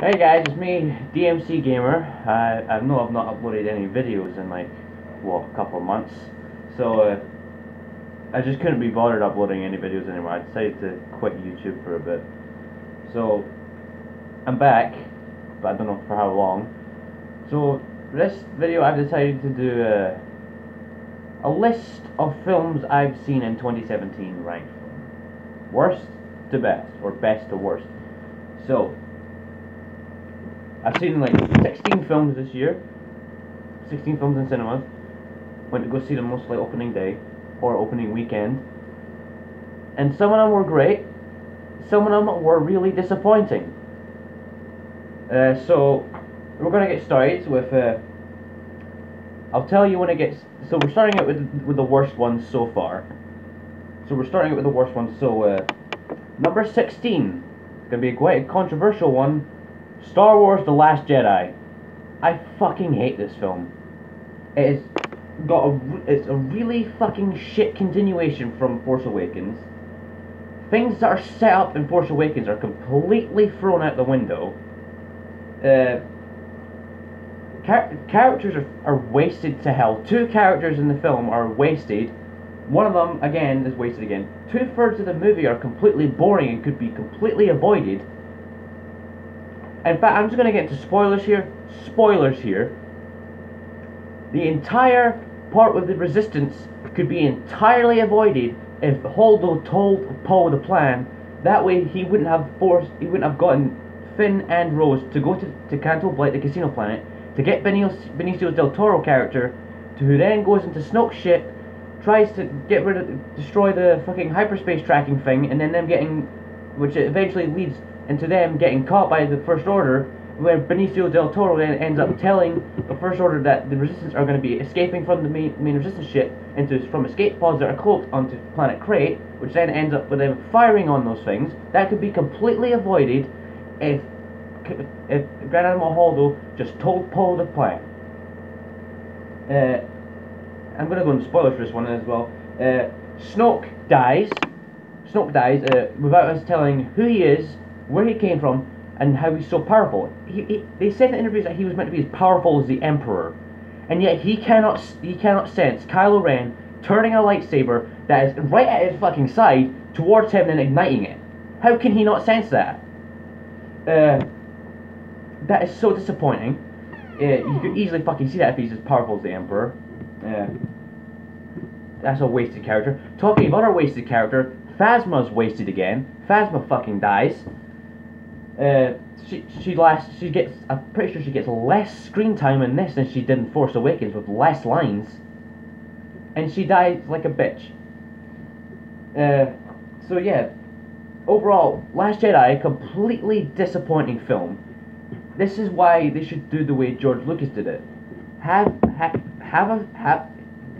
Hey guys, it's me, DMC Gamer. I know I've not uploaded any videos in like, what, a couple of months. So, I just couldn't be bothered uploading any videos anymore. I decided to quit YouTube for a bit. So, I'm back, but I don't know for how long. So, for this video I've decided to do a list of films I've seen in 2017 ranked from worst to best, or best to worst. So, I've seen like 16 films this year, 16 films in cinemas. Went to go see them mostly opening day or opening weekend, and some of them were great, some of them were really disappointing. So we're gonna get started with. I'll tell you when it gets. So we're starting out with the worst ones so far. So we're starting out with the worst ones. So number 16 is gonna be quite a controversial one. Star Wars: The Last Jedi. I fucking hate this film. It's a really fucking shit continuation from Force Awakens. Things that are set up in Force Awakens are completely thrown out the window. Characters are wasted to hell. Two characters in the film are wasted. One of them, again, is wasted again. 2/3 of the movie are completely boring and could be completely avoided. In fact, I'm just going to get into spoilers here. Spoilers here. The entire part with the Resistance could be entirely avoided if Holdo told Poe the plan. That way, he wouldn't have gotten Finn and Rose to go to Canto Blight, the casino planet, to get Benicio del Toro character, who then goes into Snoke's ship, tries to destroy the fucking hyperspace tracking thing, and then them getting, which eventually leads into them getting caught by the First Order, where Benicio del Toro then ends up telling the First Order that the Resistance are going to be escaping from the main Resistance ship from escape pods that are cloaked onto planet Crate, which then ends up with them firing on those things. That could be completely avoided if Grand Admiral Holdo just told Poe the plan. I'm going to go into spoilers for this one as well. Snoke dies. Snoke dies without us telling who he is, where he came from, and how he's so powerful. They said in interviews that he was meant to be as powerful as the Emperor, and yet he cannot sense Kylo Ren turning a lightsaber that is right at his fucking side towards him and igniting it. How can he not sense that? That is so disappointing. You could easily fucking see that if he's as powerful as the Emperor. That's a wasted character. Talking about our wasted character, Phasma's wasted again. Phasma fucking dies. I'm pretty sure she gets less screen time in this than she did in Force Awakens, with less lines. And she dies like a bitch. So yeah, overall, Last Jedi, completely disappointing film. This is why they should do the way George Lucas did it.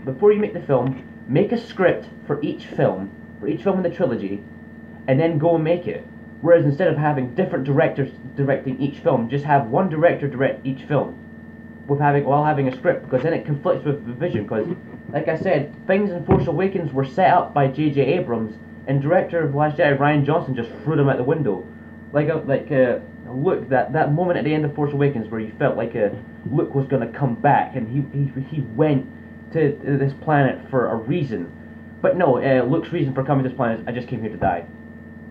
Before you make the film, make a script for each film in the trilogy, and then go and make it. Whereas instead of having different directors directing each film, just have one director direct each film, while having a script, because then it conflicts with the vision. Because, like I said, things in Force Awakens were set up by J.J. Abrams, and director of Last Jedi Rian Johnson just threw them out the window. Luke, that moment at the end of Force Awakens where you felt like Luke was going to come back, and he went to this planet for a reason. But no, Luke's reason for coming to this planet is, I just came here to die.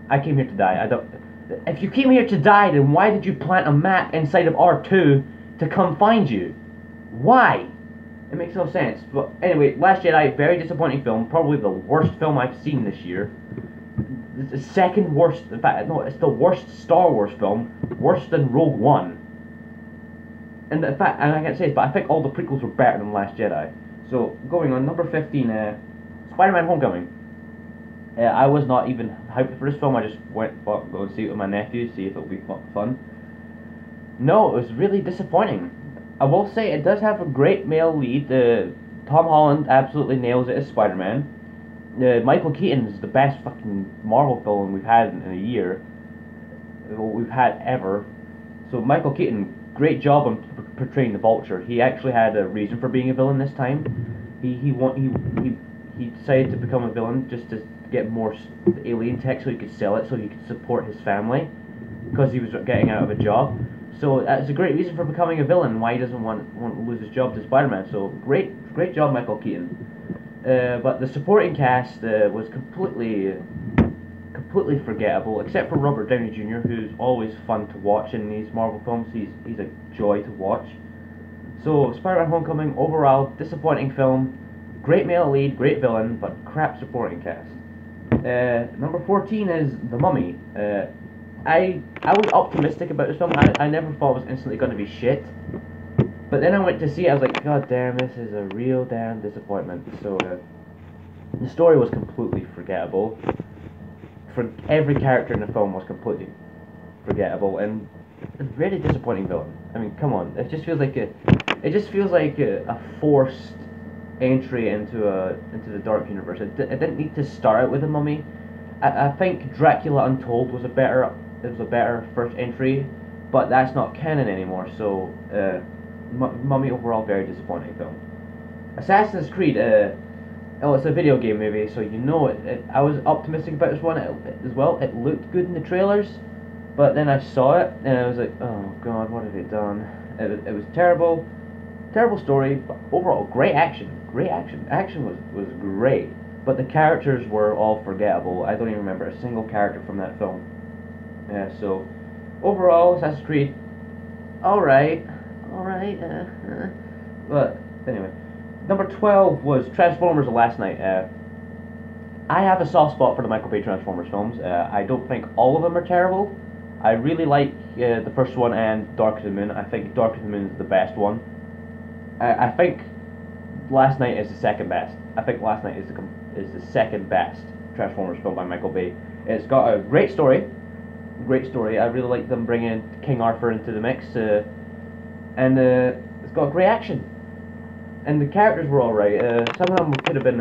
I came here to die. If you came here to die, then why did you plant a map inside of R2 to come find you? Why? It makes no sense. But anyway, Last Jedi, very disappointing film. Probably the worst film I've seen this year. It's the second worst. In fact, no, it's the worst Star Wars film. Worse than Rogue One. And in fact, and I can't say this, but I think all the prequels were better than Last Jedi. So, going on, number 15, Spider-Man Homecoming. I was not even hyped for this film. I just thought go and see it with my nephew, see if it would be fun. No, it was really disappointing. I will say it does have a great male lead. Tom Holland absolutely nails it as Spider-Man. Michael Keaton is the best fucking Marvel film we've had in a year. We've had ever. So Michael Keaton, great job on portraying the Vulture. He actually had a reason for being a villain this time. He decided to become a villain just to get more alien tech so he could sell it, so he could support his family, because he was getting out of a job. So it's a great reason for becoming a villain. Why he doesn't want to lose his job to Spider-Man. So great job, Michael Keaton. But the supporting cast was completely forgettable, except for Robert Downey Jr., who's always fun to watch in these Marvel films. He's a joy to watch. So Spider-Man: Homecoming, overall disappointing film. Great male lead, great villain, but crap supporting cast. Number 14 is The Mummy. I was optimistic about this film. I never thought it was instantly going to be shit. But then I went to see it, I was like, God damn, this is a real damn disappointment. So, the story was completely forgettable. For every character in the film was completely forgettable, and a very disappointing villain. I mean, come on, it just feels like a forced entry into the dark universe. It didn't need to start out with a mummy. I think Dracula Untold was a better first entry, but that's not canon anymore. So, Mummy overall very disappointing film. Assassin's Creed. It's a video game movie, so you know it. I was optimistic about this one as well. It looked good in the trailers, but then I saw it and I was like, oh god, what have they done? It was terrible story, but overall great action. Action was great, but the characters were all forgettable. I don't even remember a single character from that film. So overall, Assassin's Creed, alright. But anyway. Number 12 was Transformers: The Last Night. I have a soft spot for the Michael Bay Transformers films. I don't think all of them are terrible. I really like the first one and Dark of the Moon. I think Dark of the Moon is the best one. I think Last Night is the second best. I think Last Night is the second best Transformers film by Michael Bay. It's got a great story. I really like them bringing King Arthur into the mix. And it's got great action. And the characters were alright. Some of them could have been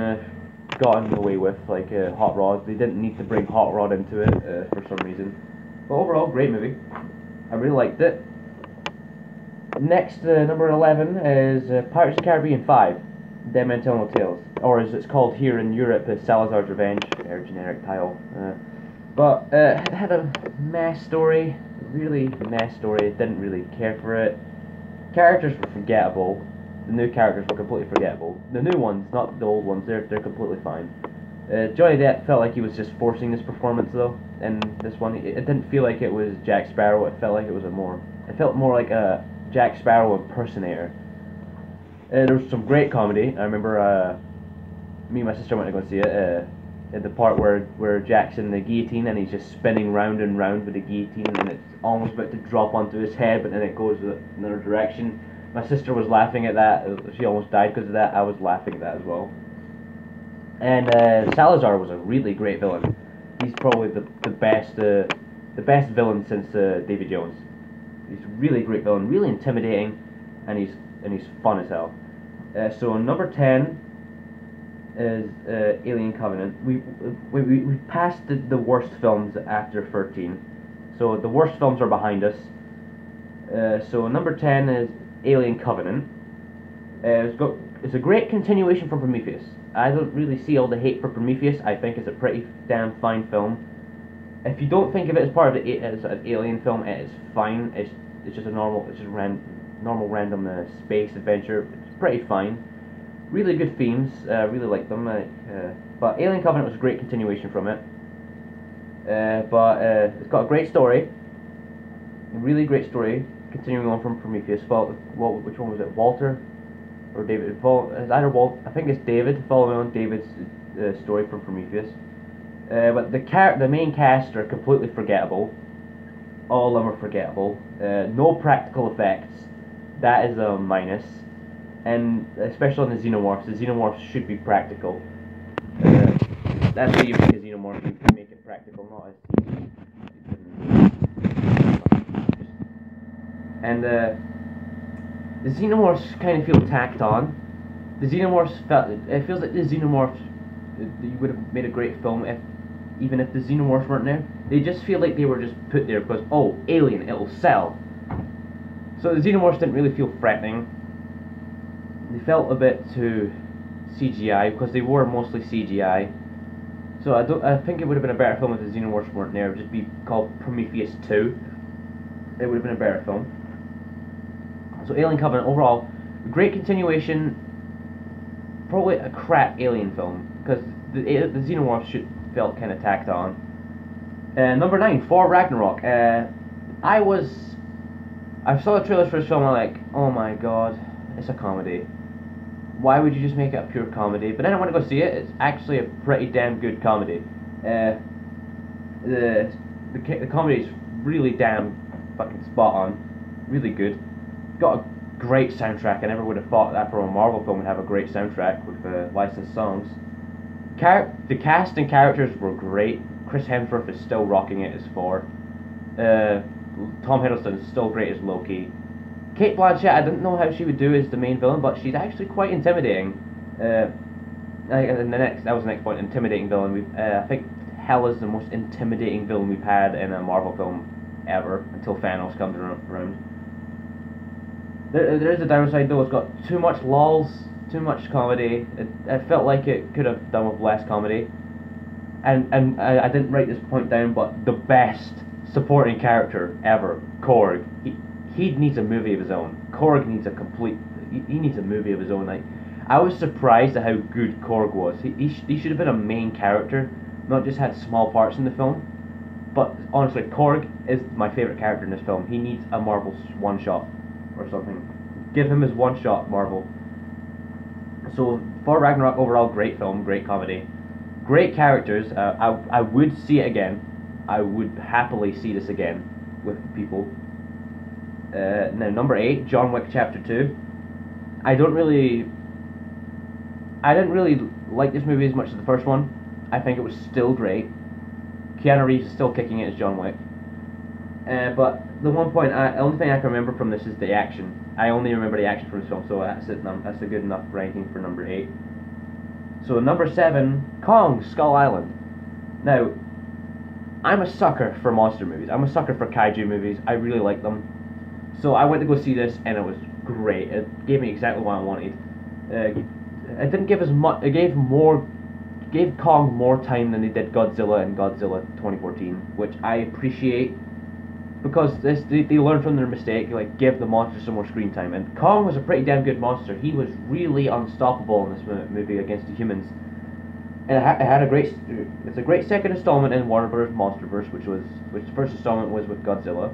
gotten away with, like Hot Rod. They didn't need to bring Hot Rod into it for some reason. But overall, great movie. I really liked it. Next, number 11 is Pirates of the Caribbean 5, Dead Men Tell No Tales. Or as it's called here in Europe, Salazar's Revenge, their generic title. But it had a mess story, really mess story. Didn't really care for it. Characters were forgettable. The new characters were completely forgettable. The new ones, not the old ones, they're completely fine. Johnny Depp felt like he was just forcing this performance though. In this one, it didn't feel like it was Jack Sparrow. It felt like it was it felt more like a Jack Sparrow impersonator. There was some great comedy. I remember me and my sister went to go see it. At the part where Jack's in the guillotine and he's just spinning round and round with the guillotine and it's almost about to drop onto his head, but then it goes another direction. My sister was laughing at that. She almost died because of that. I was laughing at that as well. And Salazar was a really great villain. He's probably the best villain since Davy Jones. He's a really great villain, really intimidating, and he's fun as hell. So number 10 is Alien Covenant. We passed the worst films after 13, so the worst films are behind us. So number 10 is Alien Covenant. It's a great continuation from Prometheus. I don't really see all the hate for Prometheus. I think it's a pretty damn fine film. If you don't think of it as part of as an Alien film, it is fine. It's just a normal random space adventure. It's pretty fine. Really good themes. Really like them. But Alien Covenant was a great continuation from it. But it's got a great story. A really great story. Continuing on from Prometheus. Which one was it? Walter or David? It's either Walt. I think it's David. Following on David's story from Prometheus. But the main cast are completely forgettable. All of them are forgettable. No practical effects. That is a minus. And especially on the Xenomorphs. The Xenomorphs should be practical. That's how you make a Xenomorph. You make it practical, not as CG. And the Xenomorphs kind of feel tacked on. The Xenomorphs it feels like the Xenomorphs you would have made a great film even if the Xenomorphs weren't there. They just feel like they were just put there because, oh, Alien, it'll sell. So the Xenomorphs didn't really feel threatening. They felt a bit too CGI because they were mostly CGI. So I think it would have been a better film if the Xenomorphs weren't there. It would just be called Prometheus 2. It would have been a better film. So Alien Covenant overall, great continuation. Probably a crap Alien film because the Xenomorphs felt kind of tacked on. Number 9, Thor Ragnarok. I saw the trailers for this film and I'm like, oh my god, it's a comedy. Why would you just make it a pure comedy? But then I went to go see it. It's actually a pretty damn good comedy. The comedy is really damn fucking spot on. Really good. Got a great soundtrack. I never would have thought that for a Marvel film would have a great soundtrack with licensed songs. The cast and characters were great. Chris Hemsworth is still rocking it as Thor. Tom Hiddleston is still great as Loki. Cate Blanchett, I didn't know how she would do as the main villain, but she's actually quite intimidating. That was the next point, intimidating villain. I think Hela's the most intimidating villain we've had in a Marvel film ever, until Thanos comes around. There is a downside though, it's got too much lols, too much comedy. It felt like it could have done with less comedy. And I didn't write this point down, but the best supporting character ever, Korg. He needs a movie of his own. Korg needs he needs a movie of his own. I was surprised at how good Korg was. He should have been a main character, not just had small parts in the film. But honestly, Korg is my favourite character in this film. He needs a Marvel one-shot or something. Give him his one-shot, Marvel. So, Thor Ragnarok, overall, great film, great comedy. Great characters. I would see it again. I would happily see this again with people. Now, number 8, John Wick Chapter 2. I didn't really like this movie as much as the first one. I think it was still great. Keanu Reeves is still kicking it as John Wick. But the only thing I can remember from this is the action. I only remember the action from this film, so that's a good enough ranking for number 8. So number 7, Kong, Skull Island. Now, I'm a sucker for monster movies. I'm a sucker for kaiju movies. I really like them. So I went to go see this, and it was great. It gave me exactly what I wanted. It didn't give as much. It gave Kong more time than they did Godzilla and Godzilla 2014, which I appreciate, because they learn from their mistake. Like, give the monster some more screen time. And Kong was a pretty damn good monster. He was really unstoppable in this movie against the humans. And it's a great second installment in Warner Bros. Monsterverse, which the first installment was with Godzilla.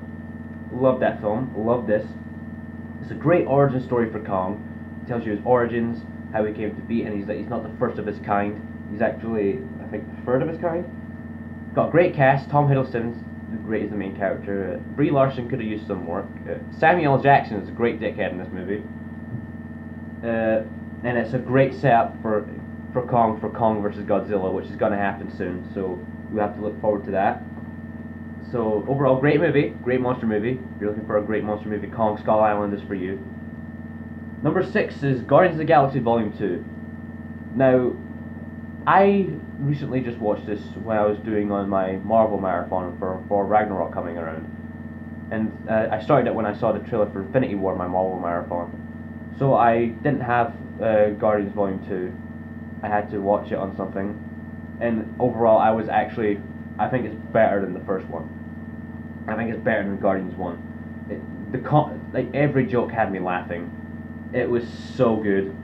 Love that film. Love this. It's a great origin story for Kong. It tells you his origins, how he came to be, and he's not the first of his kind. He's actually, I think, the third of his kind. Got a great cast. Tom Hiddleston's great as the main character. Brie Larson could have used some work. Samuel L. Jackson is a great dickhead in this movie. And it's a great setup for Kong versus Godzilla, which is going to happen soon. So we have to look forward to that. So overall, great movie, great monster movie. If you're looking for a great monster movie, Kong Skull Island is for you. Number 6 is Guardians of the Galaxy Volume 2. Now, I recently just watched this when I was doing on my Marvel marathon for Ragnarok coming around. And I started it when I saw the trailer for Infinity War, my Marvel marathon. So I didn't have Guardians Volume 2. I had to watch it on something. And overall, I think it's better than the first one. I think it's better than Guardians 1. Like, every joke had me laughing. It was so good.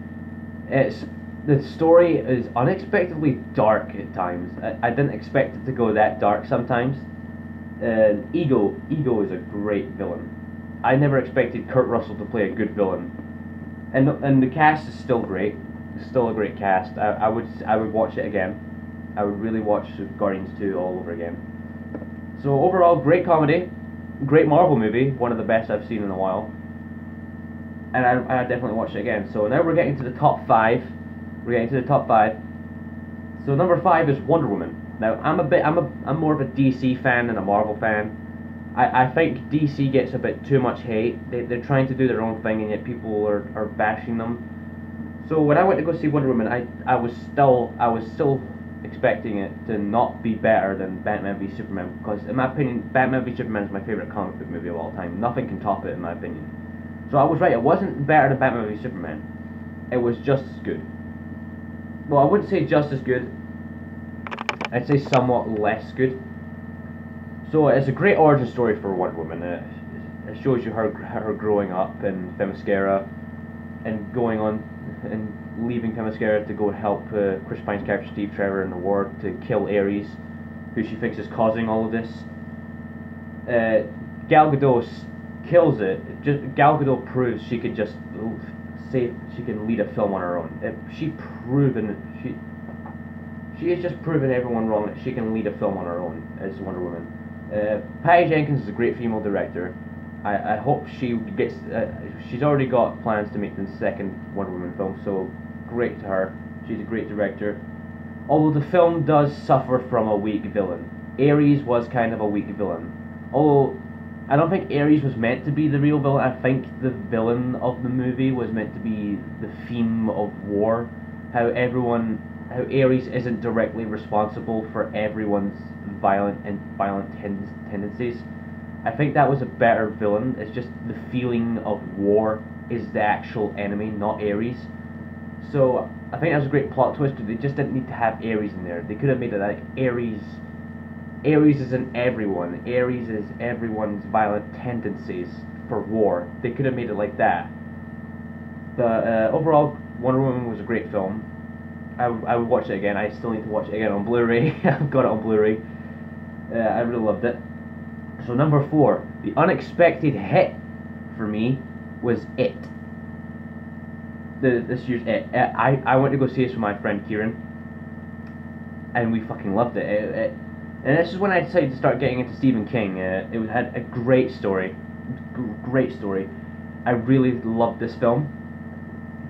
The story is unexpectedly dark at times. I didn't expect it to go that dark sometimes. Ego is a great villain. I never expected Kurt Russell to play a good villain. And the cast is still great. It's still a great cast. I would watch it again. I would really watch Guardians 2 all over again. So overall, great comedy, great Marvel movie, one of the best I've seen in a while. And I definitely watch it again. So now we're getting to the top 5. So number 5 is Wonder Woman. Now I'm more of a DC fan than a Marvel fan. I think DC gets a bit too much hate. They're trying to do their own thing, and yet people are bashing them. So when I went to go see Wonder Woman, I was still expecting it to not be better than Batman v Superman, because in my opinion, Batman v Superman is my favourite comic book movie of all time. Nothing can top it in my opinion. So I was right, it wasn't better than Batman v Superman. It was just as good. Well, I wouldn't say just as good. I'd say somewhat less good. So it's a great origin story for Wonder Woman. It shows you her growing up in Themyscira and going on and leaving Themyscira to go help Chris Pine's character Steve Trevor in the war to kill Ares, who she thinks is causing all of this. Gal Gadot kills it. Gal Gadot proves she could just say she can lead a film on her own. She has just proven everyone wrong that she can lead a film on her own as Wonder Woman. Patty Jenkins is a great female director. I hope she gets. She's already got plans to make the second Wonder Woman film, so great to her. She's a great director. Although the film does suffer from a weak villain. Ares was kind of a weak villain. Although I don't think Ares was meant to be the real villain. I think the villain of the movie was meant to be the theme of war. How Ares isn't directly responsible for everyone's violent tendencies. I think that was a better villain. It's just the feeling of war is the actual enemy, not Ares. So I think that was a great plot twist. They just didn't need to have Ares in there. They could have made it like Ares isn't everyone. Ares is everyone's violent tendencies for war. They could have made it like that. But overall, Wonder Woman was a great film. I would watch it again. I still need to watch it again on Blu-ray. I've got it on Blu-ray. I really loved it. So number 4, the unexpected hit for me was It. This year's It. I went to go see this with my friend Kieran, and we fucking loved it. And this is when I decided to start getting into Stephen King. It had a great story. Great story. I really loved this film.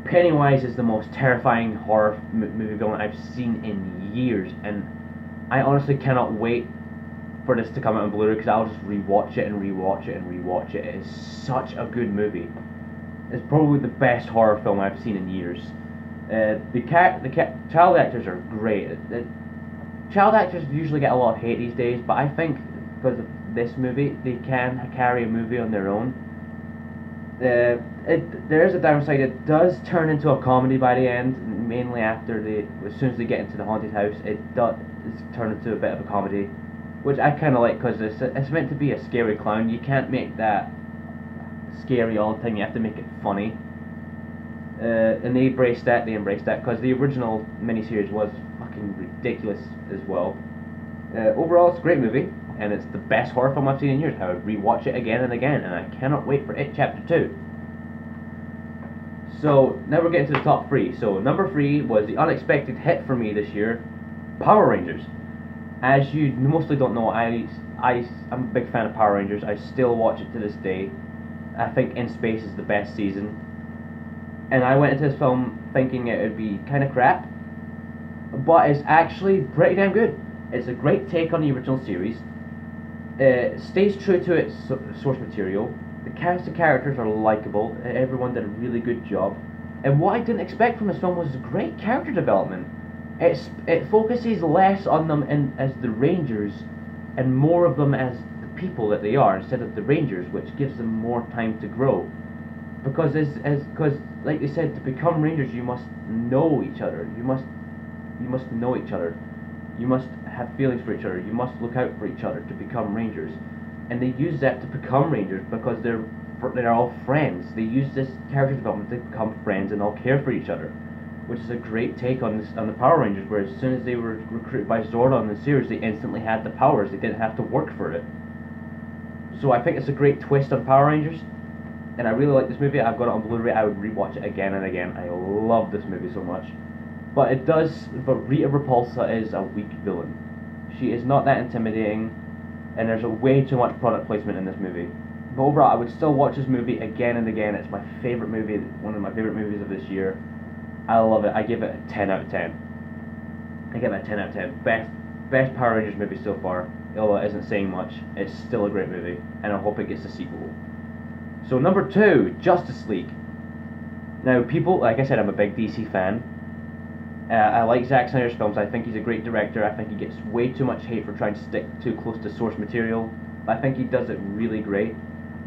Pennywise is the most terrifying horror movie villain I've seen in years, and I honestly cannot wait for this to come out on Blu-ray because I'll just rewatch it and rewatch it and rewatch it. It is such a good movie. It's probably the best horror film I've seen in years. The child actors are great. Child actors usually get a lot of hate these days, but I think because of this movie, they can carry a movie on their own. There is a downside. It does turn into a comedy by the end, mainly after as soon as they get into the haunted house, it does turn into a bit of a comedy, which I kind of like because it's meant to be a scary clown. You can't make that scary all the time. You have to make it funny. And they embraced that because the original miniseries was fucking ridiculous as well. Overall, it's a great movie, and it's the best horror film I've seen in years. I would rewatch it again and again, and I cannot wait for It Chapter 2. So, now we're getting to the top 3. So, number 3 was the unexpected hit for me this year, Power Rangers. As you mostly don't know, I'm a big fan of Power Rangers. I still watch it to this day. I think In Space is the best season. And I went into this film thinking it would be kind of crap, but it's actually pretty damn good. It's a great take on the original series. It stays true to its source material. The cast of characters are likable. Everyone did a really good job. And what I didn't expect from this film was great character development. It focuses less on them as the Rangers and more of them as the people that they are instead of the Rangers, which gives them more time to grow. Because like they said, to become Rangers you must know each other. You must know each other. You must have feelings for each other. You must look out for each other to become Rangers. And they use that to become Rangers because they're all friends. They use this character development to become friends and all care for each other, which is a great take on the Power Rangers, where as soon as they were recruited by Zordon in the series, they instantly had the powers. They didn't have to work for it. So I think it's a great twist on Power Rangers, and I really like this movie. I've got it on Blu-ray. I would rewatch it again and again. I love this movie so much. But Rita Repulsa is a weak villain. She is not that intimidating, and there's way too much product placement in this movie. But overall, I would still watch this movie again and again. It's my favorite movie, one of my favorite movies of this year. I love it. I give it a 10 out of 10. I give it a 10 out of 10. Best Power Rangers movie so far. Although it isn't saying much, it's still a great movie, and I hope it gets a sequel. So number 2, Justice League. Now, people, like I said, I'm a big DC fan. I like Zack Snyder's films. I think he's a great director. I think he gets way too much hate for trying to stick too close to source material. But I think he does it really great.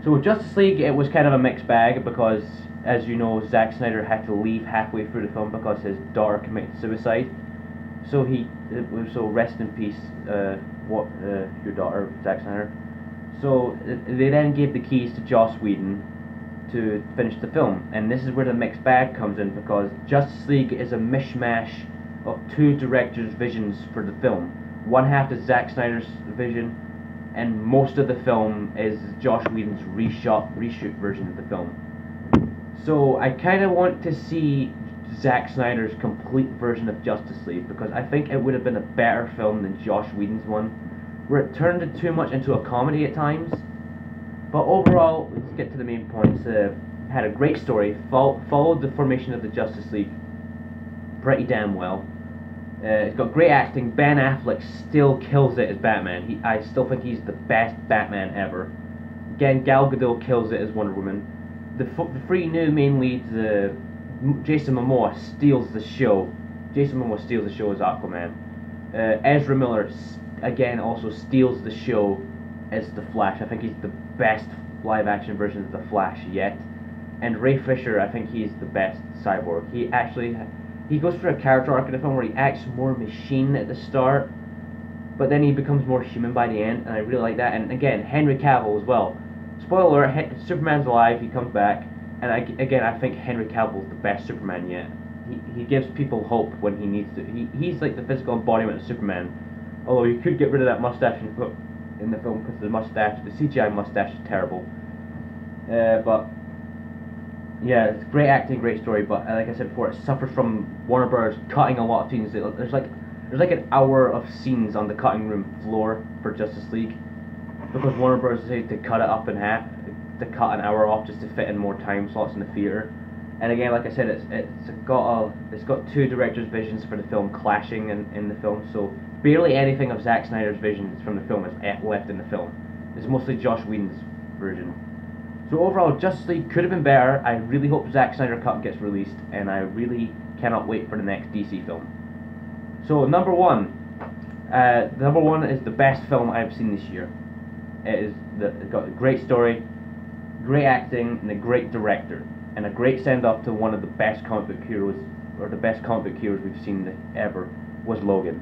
So with Justice League, it was kind of a mixed bag because, as you know, Zack Snyder had to leave halfway through the film because his daughter committed suicide. So rest in peace, your daughter, Zack Snyder. So they then gave the keys to Joss Whedon to finish the film, and this is where the mixed bag comes in, because Justice League is a mishmash of two directors' visions for the film. One half is Zack Snyder's vision, and most of the film is Joss Whedon's reshoot version of the film. So I kind of want to see Zack Snyder's complete version of Justice League, because I think it would have been a better film than Joss Whedon's one, where it turned it too much into a comedy at times. But overall, let's get to the main points. Had a great story, followed the formation of the Justice League pretty damn well. It's got great acting. Ben Affleck still kills it as Batman. I still think he's the best Batman ever. Again, Gal Gadot kills it as Wonder Woman. The three new main leads, Jason Momoa steals the show. Jason Momoa steals the show as Aquaman. Ezra Miller again also steals the show as the Flash. I think he's the best live action version of the Flash yet. And Ray Fisher, I think he's the best Cyborg. He goes through a character arc in the film where he acts more machine at the start, but then he becomes more human by the end, and I really like that. And again, Henry Cavill as well. Spoiler alert, Superman's alive, he comes back, and I think Henry Cavill's the best Superman yet. He gives people hope when he needs to. He's like the physical embodiment of Superman, although you could get rid of that mustache in the film, because the CGI mustache is terrible. But yeah, it's great acting, great story, but like I said before, it suffers from Warner Bros. Cutting a lot of scenes. There's like an hour of scenes on the cutting room floor for Justice League, because Warner Bros. Decided to cut it up in half, to cut an hour off just to fit in more time slots in the theater. And again, like I said, it's got two directors' visions for the film clashing in the film, so barely anything of Zack Snyder's visions from the film is left in the film. It's mostly Joss Whedon's version. So overall, Justice League could have been better. I really hope Zack Snyder Cut gets released, and I really cannot wait for the next DC film. So number one is the best film I've seen this year. It's got a great story, great acting, and a great director, and a great send-off to one of the best comic book heroes, or the best comic book heroes we've seen ever, was Logan.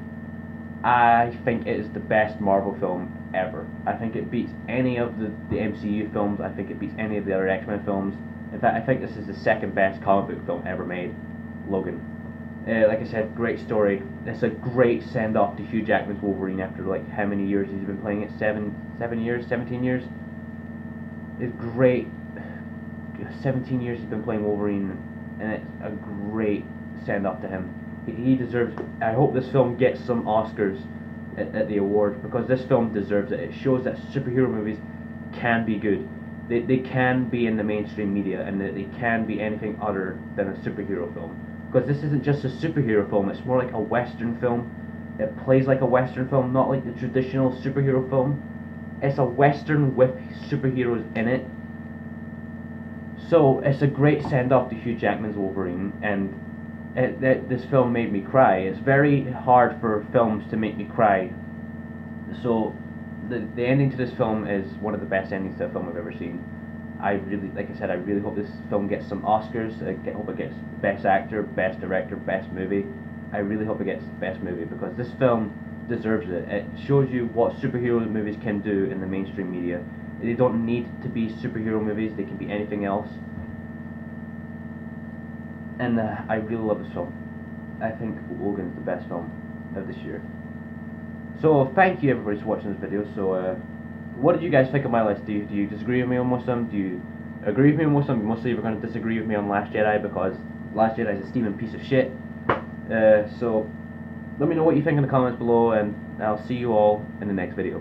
I think it is the best Marvel film ever. I think it beats any of the MCU films. I think it beats any of the other X-Men films. In fact, I think this is the second best comic book film ever made, Logan. Like I said, great story. It's a great send-off to Hugh Jackman's Wolverine after like how many years he's been playing it? 17 years? It's great. 17 years he's been playing Wolverine, and it's a great send-off to him. He deserves. I hope this film gets some Oscars at the awards, because this film deserves it. It shows that superhero movies can be good. They can be in the mainstream media, and that they can be anything other than a superhero film. Because this isn't just a superhero film, it's more like a Western film. It plays like a Western film, not like the traditional superhero film. It's a Western with superheroes in it. So it's a great send-off to Hugh Jackman's Wolverine, and this film made me cry. It's very hard for films to make me cry. So the ending to this film is one of the best endings to a film I've ever seen. Like I said, I really hope this film gets some Oscars. I hope it gets Best Actor, Best Director, Best Movie. I really hope it gets Best Movie, because this film deserves it. It shows you what superhero movies can do in the mainstream media. They don't need to be superhero movies, they can be anything else. And I really love this film. I think Logan's the best film of this year. So thank you everybody for watching this video. So what did you guys think of my list? Do you disagree with me on most of them? Do you agree with me on most of them? Mostly you're going to disagree with me on Last Jedi, because Last Jedi is a steaming piece of shit. So let me know what you think in the comments below, and I'll see you all in the next video.